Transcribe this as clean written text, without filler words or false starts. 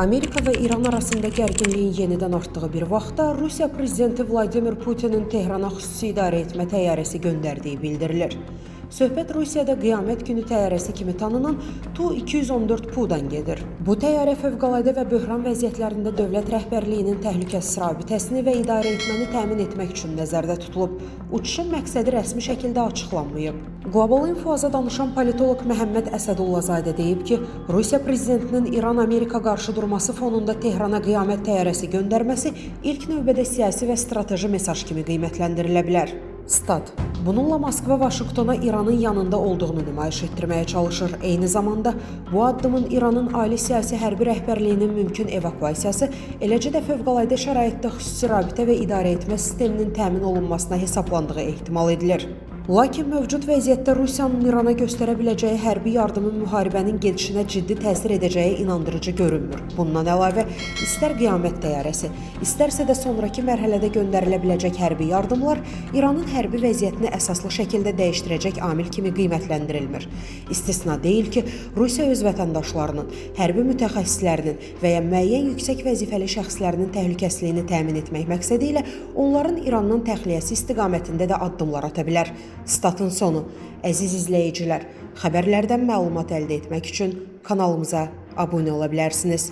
Amerika və İran arasında gərginliyin yenidən artdığı bir vaxtda Rusiya prezidenti Vladimir Putinin Tehrana xüsusi idarə etmə təyyarəsi göndərdiyi bildirilir. Söhbət Rusiyada qiyamət günü təyyarəsi kimi tanınan Tu-214Pu'dan gedir. Bu təyyarə fövqəladə və böhran vəziyyətlərində dövlət rəhbərliyinin təhlükəsiz rabitəsini və idarə etməni təmin etmək üçün nəzərdə tutulub. Uçuşun məqsədi rəsmi şəkildə açıqlanmayıb. Global Infoza danışan politoloq Məhəmməd Əsədullazadə deyib ki, Rusiya prezidentinin İran-Amerika qarşıdurması fonunda Tehrana qiyamət təyyarəsi göndərməsi ilk növbədə siyasi və strateji mesaj kimi qiymətləndirilə bilər. Stat: Bununla Moskva Vaşinqtona İranın yanında olduğunu nümayiş etdirməyə çalışır. Eyni zamanda bu addımın İranın ali siyasi hərbi rəhbərliyinin mümkün evakuasiyası, eləcə də fövqəladə şəraitdə xüsusi rabitə və idarə etmə sisteminin təmin olunmasına hesablandığı ehtimal edilir. Lakin mövcud vəziyyətdə Rusiyanın İrana göstərə biləcəyi hərbi yardımın müharibənin gedişinə ciddi təsir edəcəyi inandırıcı görünmür. Bundan əlavə, istər qiyamət təyyarəsi, istərsə də sonraki mərhələdə göndərilə biləcək hərbi yardımlar İranın hərbi vəziyyətini əsaslı şəkildə dəyişdirəcək amil kimi qiymətləndirilmir. İstisna deyil ki, Rusiya öz vətəndaşlarının, hərbi mütəxəssislərinin və ya müəyyən yüksək vəzifəli şəxslərinin təhlükəsizliyini təmin etmək məqsədi ilə onların İrandan təxliyəsi istiqamətində də addımlar ata bilər. Statın sonu. Əziz izləyicilər, xəbərlərdən məlumat əldə etmək üçün kanalımıza abunə ola bilərsiniz.